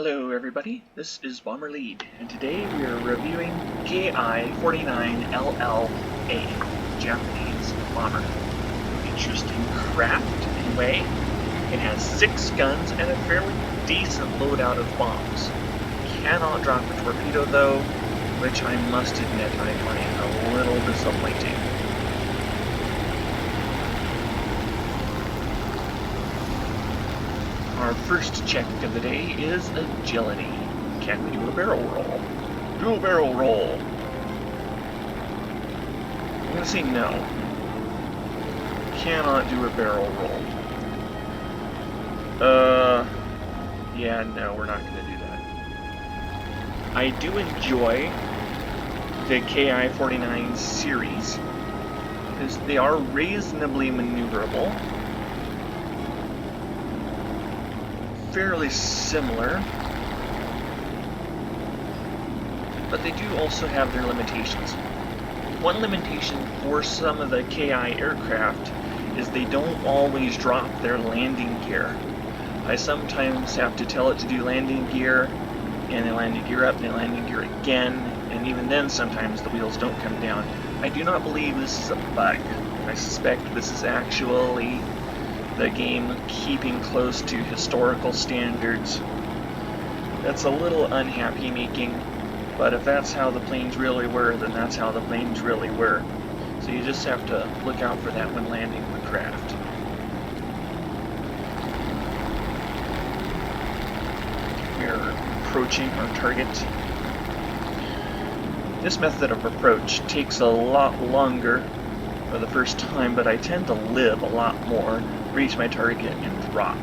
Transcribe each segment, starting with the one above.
Hello everybody, this is Bomber Lead, and today we are reviewing KI-49LLA, Japanese bomber. Interesting craft anyway. It has 6 guns and a fairly decent loadout of bombs. Cannot drop a torpedo though, which I must admit I find a little disappointing. Our first check of the day is agility. Can we do a barrel roll? Do a barrel roll. I'm going to say no. Cannot do a barrel roll. Yeah, no, we're not going to do that. I do enjoy the KI-49 series, because they are reasonably maneuverable. Fairly similar, but they do also have their limitations. One limitation for some of the KI aircraft is they don't always drop their landing gear. I sometimes have to tell it to do landing gear, and then landing gear up, and then landing gear again, and even then sometimes the wheels don't come down. I do not believe this is a bug. I suspect this is actually the game keeping close to historical standards. That's a little unhappy making, but if that's how the planes really were, then that's how the planes really were. So you just have to look out for that when landing the craft. We're approaching our target. This method of approach takes a lot longer for the first time, but I tend to live a lot more, reach my target, and drop.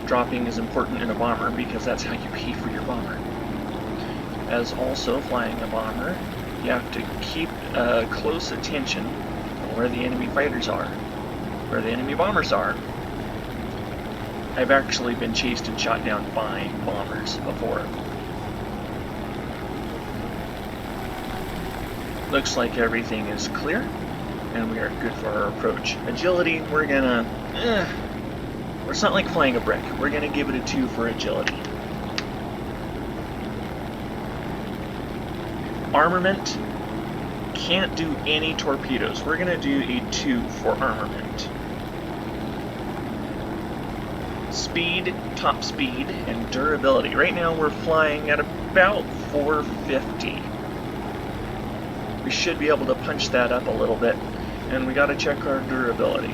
Dropping is important in a bomber because that's how you pay for your bomber. As also flying a bomber, you have to keep close attention on where the enemy fighters are, where the enemy bombers are. I've actually been chased and shot down by bombers before. Looks like everything is clear, and we are good for our approach. Agility, we're gonna, it's not like flying a brick. We're gonna give it a 2 for agility. Armament, can't do any torpedoes. We're gonna do a 2 for armament. Speed, top speed, and durability. Right now we're flying at about 450. We should be able to punch that up a little bit. And we gotta check our durability.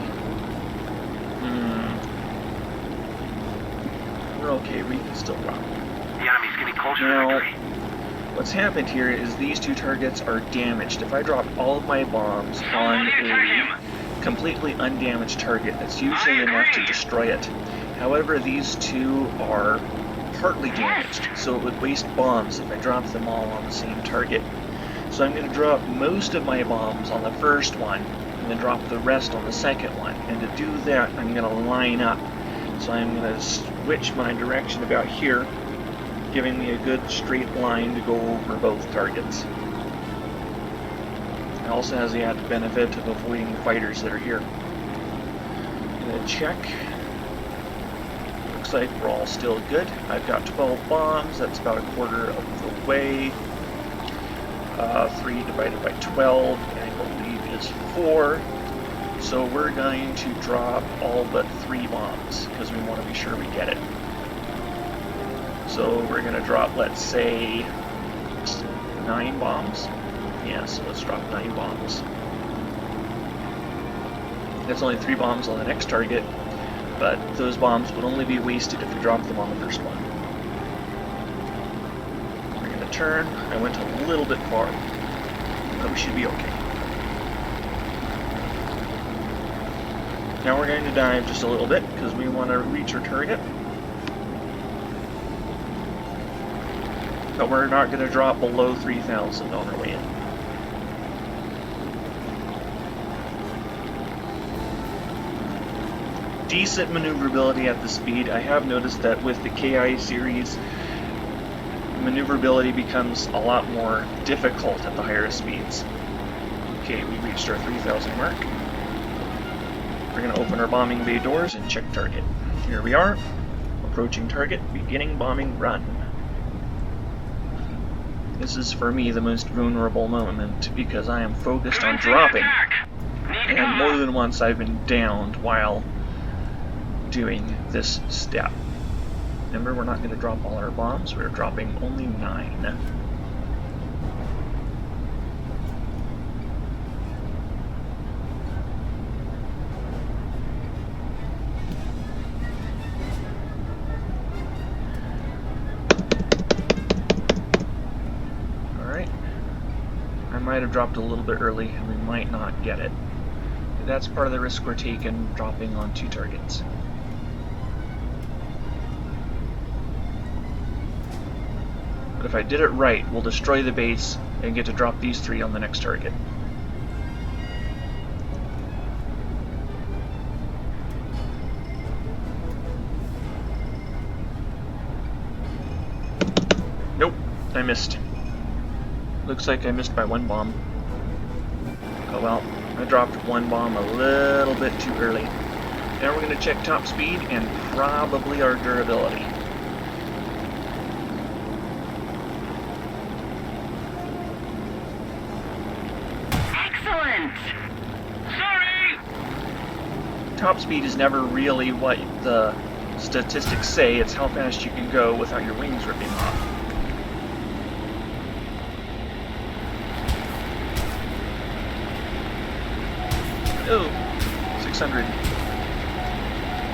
We're okay, we can still drop. The enemy's getting closer to victory. What's happened here is these 2 targets are damaged. If I drop all of my bombs on a completely undamaged target, that's usually enough to destroy it. However, these 2 are partly damaged, so it would waste bombs if I dropped them all on the same target. So I'm going to drop most of my bombs on the first one, and then drop the rest on the second one. And to do that, I'm going to line up. So I'm going to switch my direction about here, giving me a good straight line to go over both targets. It also has the added benefit of avoiding the fighters that are here. I'm going to check. Looks like we're all still good. I've got 12 bombs. That's about a quarter of the way. 3 divided by 12, I believe, is 4. So we're going to drop all but 3 bombs, because we want to be sure we get it. So we're going to drop, let's say, 9 bombs. Yeah, so let's drop 9 bombs. That's only 3 bombs on the next target, but those bombs would only be wasted if we dropped them on the first one. Turn. I went a little bit far, but we should be okay. Now we're going to dive just a little bit because we want to reach our target, but we're not going to drop below 3,000 on our way in. Decent maneuverability at the speed. I have noticed that with the KI series, maneuverability becomes a lot more difficult at the higher speeds. Okay, we reached our 3,000 mark. We're going to open our bombing bay doors and check target. Here we are. Approaching target, beginning bombing run. This is for me the most vulnerable moment because I am focused on dropping. And more than once I've been downed while doing this step. Remember, we're not going to drop all our bombs, we're dropping only 9. I might have dropped a little bit early and we might not get it. That's part of the risk we're taking, dropping on 2 targets. But if I did it right, we'll destroy the base and get to drop these 3 on the next target. Nope, I missed. Looks like I missed by 1 bomb. Oh well, I dropped 1 bomb a little bit too early. Now we're going to check top speed and probably our durability. Excellent! Sorry! Top speed is never really what the statistics say, it's how fast you can go without your wings ripping off. Oh, 600.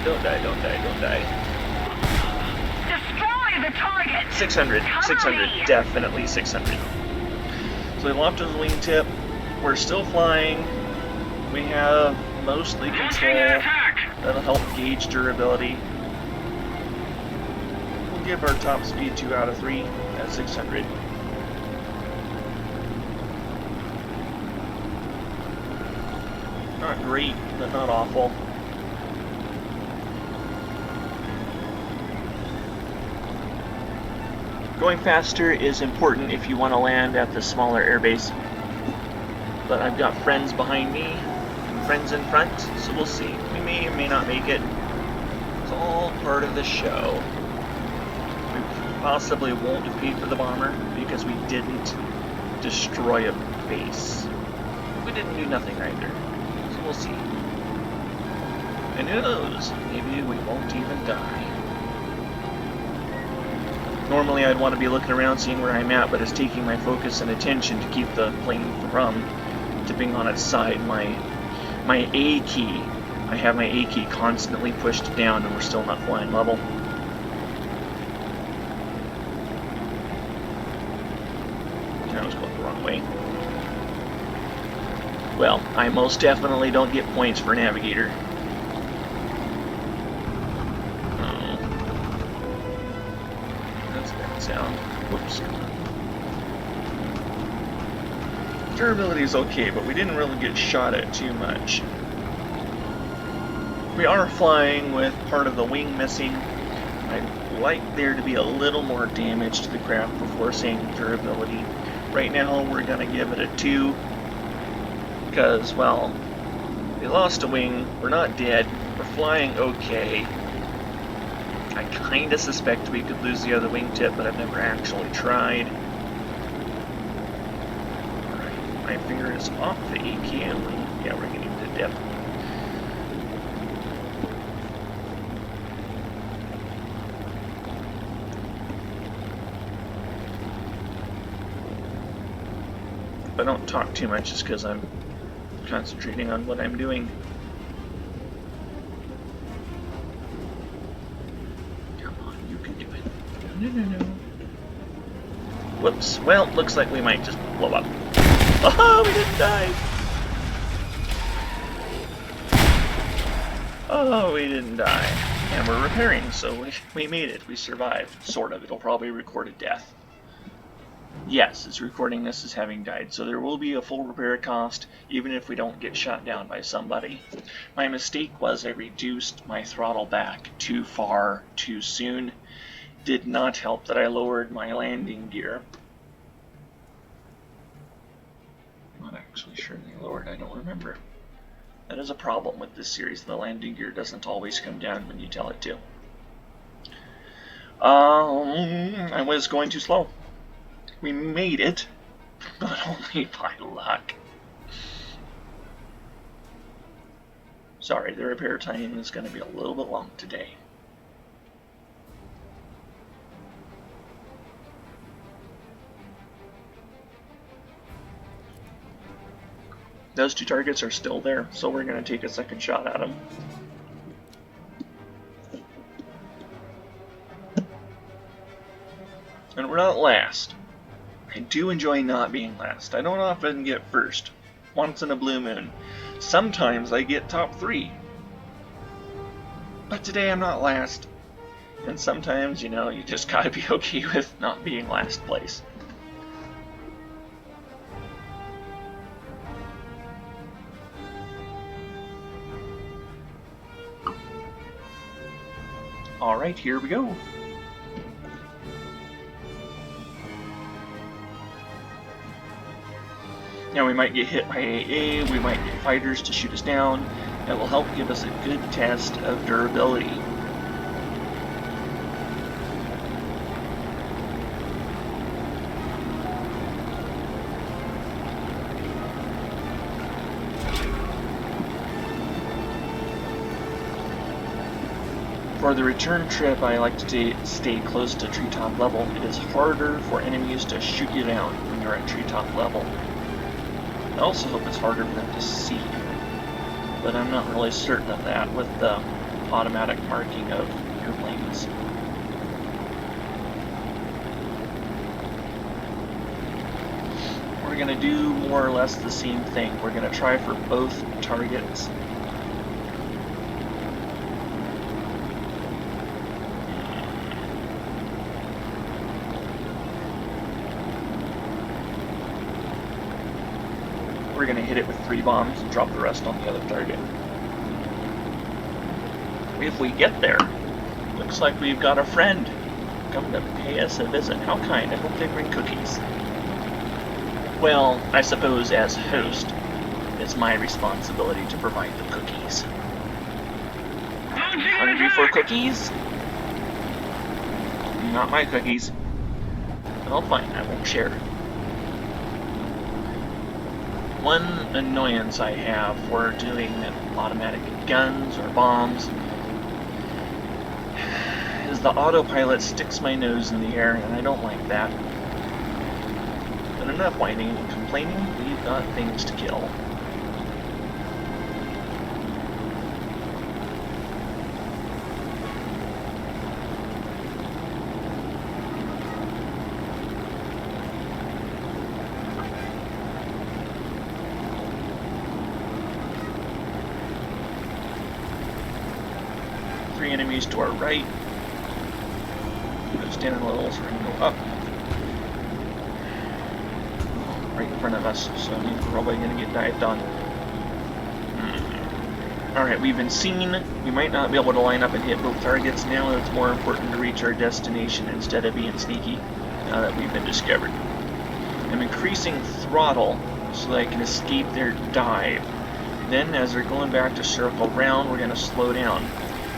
Don't die, don't die, don't die. Destroy the target! 600, 600, definitely 600. So we locked on the wingtip. We're still flying. We have mostly control. That'll help gauge durability. We'll give our top speed 2 out of 3 at 600. Not great, but not awful. Going faster is important if you want to land at the smaller airbase. But I've got friends behind me, and friends in front, so we'll see. We may or may not make it. It's all part of the show. We possibly won't have paid for the bomber because we didn't destroy a base. We didn't do nothing either. We'll see. And who knows, maybe we won't even die. Normally I'd want to be looking around seeing where I'm at, but it's taking my focus and attention to keep the plane from tipping on its side. My A key, I have my A key constantly pushed down and we're still not flying level. I was going the wrong way. Well, I most definitely don't get points for navigator. Oh. That's a bad sound. Whoops. Durability is okay, but we didn't really get shot at too much. We are flying with part of the wing missing. I'd like there to be a little more damage to the craft before saying durability. Right now, we're going to give it a 2. Because, well, we lost a wing, we're not dead, we're flying okay. I kinda suspect we could lose the other wingtip, but I've never actually tried. Alright, my finger is off the AK and yeah, we're getting to dip. If I don't talk too much, it's because I'm concentrating on what I'm doing. Come on, you can do it. No, no, no. Whoops. Well, looks like we might just blow up. Oh, we didn't die! Oh, we didn't die. And we're repairing, so we made it. We survived. Sort of. It'll probably record a death. Yes, it's recording this as having died, so there will be a full repair cost, even if we don't get shot down by somebody. My mistake was I reduced my throttle back too far too soon. Did not help that I lowered my landing gear. I'm not actually sure they lowered, I don't remember. That is a problem with this series, the landing gear doesn't always come down when you tell it to. I was going too slow. We made it, but only by luck. Sorry, the repair time is going to be a little bit long today. Those two targets are still there, so we're going to take a second shot at them. And we're not last. I do enjoy not being last. I don't often get first. Once in a blue moon. Sometimes I get top 3. But today I'm not last. And sometimes, you know, you just gotta be okay with not being last place. Alright, here we go. Now we might get hit by AA, we might get fighters to shoot us down. That will help give us a good test of durability. For the return trip, I like to stay close to treetop level. It is harder for enemies to shoot you down when you're at treetop level. I also hope it's harder for them to see you, but I'm not really certain of that with the automatic marking of airplanes. We're going to do more or less the same thing. We're going to try for both targets. We're going to hit it with 3 bombs and drop the rest on the other target. If we get there, looks like we've got a friend come to pay us a visit. How kind. I hope they bring cookies. Well, I suppose as host, it's my responsibility to provide the cookies. Hungry for cookies? Not my cookies. Well, fine, I won't share. One annoyance I have for doing automatic guns or bombs is the autopilot sticks my nose in the air, and I don't like that. But enough whining and complaining, we've got things to kill. Enemies to our right. Go stand in a little, so we're going to go up. Right in front of us, so we're probably going to get dived on. Alright, we've been seen. We might not be able to line up and hit both targets. Now it's more important to reach our destination instead of being sneaky, now that we've been discovered. I'm increasing throttle so that I can escape their dive. Then, as they're going back to circle round, we're going to slow down.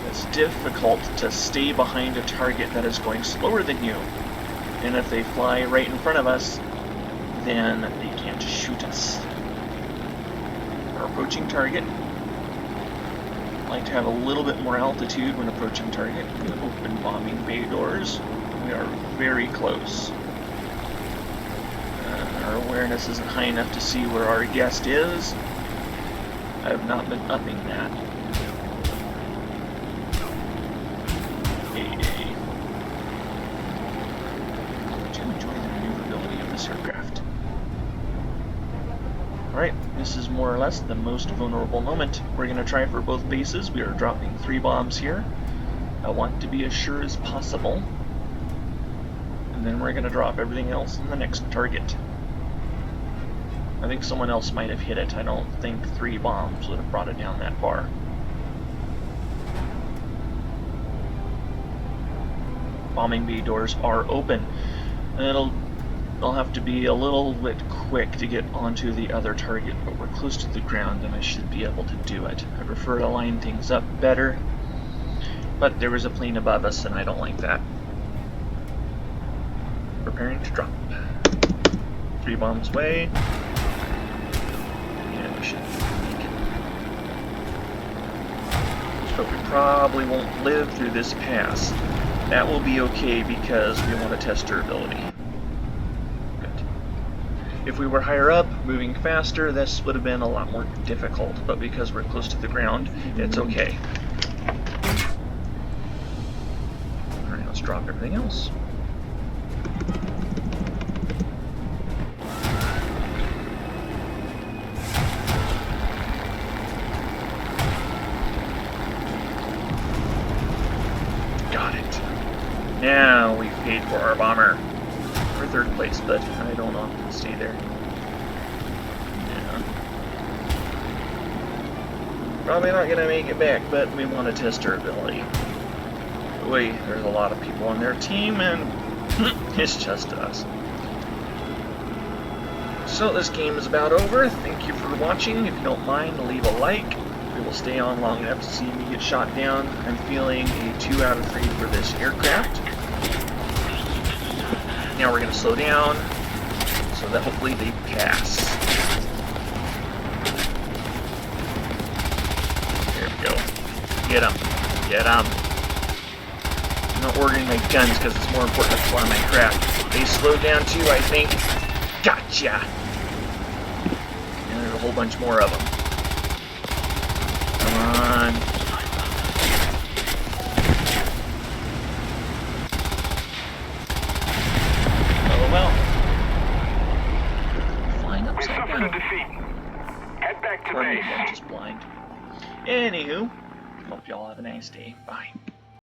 It's difficult to stay behind a target that is going slower than you. And if they fly right in front of us, then they can't shoot us. Our approaching target. I like to have a little bit more altitude when approaching target. I'm going to open bombing bay doors. We are very close. Our awareness isn't high enough to see where our guest is. I have not been upping that. Aircraft. Alright, this is more or less the most vulnerable moment. We're going to try for both bases. We are dropping 3 bombs here. I want to be as sure as possible. And then we're going to drop everything else in the next target. I think someone else might have hit it. I don't think 3 bombs would have brought it down that far. Bombing bay doors are open. And I'll have to be a little bit quick to get onto the other target, but we're close to the ground and I should be able to do it. I prefer to line things up better, but there was a plane above us and I don't like that. preparing to drop. 3 bombs away. Yeah, we should make it. But we probably won't live through this pass. That will be okay because we want to test durability. Good. If we were higher up, moving faster, this would have been a lot more difficult. But because we're close to the ground, it's okay. Alright, let's drop everything else. Got it. Now we've paid for our bomber. We're 3rd place, but I don't often stay there. Yeah. Probably not gonna make it back, but we want to test our ability. Boy, there's a lot of people on their team, and it's just us. So this game is about over. Thank you for watching. If you don't mind, leave a like. We will stay on long enough to see me get shot down. I'm feeling a 2 out of 3 for this aircraft. Now we're going to slow down so that hopefully they pass. There we go. Get them. Get them. I'm not ordering my guns because it's more important to fly my craft. They slowed down too, I think. Gotcha! And there's a whole bunch more of them. Come on. Oh well. Flying upside down. Defeat. Head back to Pardon me, base. I'm just blind. Anywho, hope y'all have a nice day. Bye.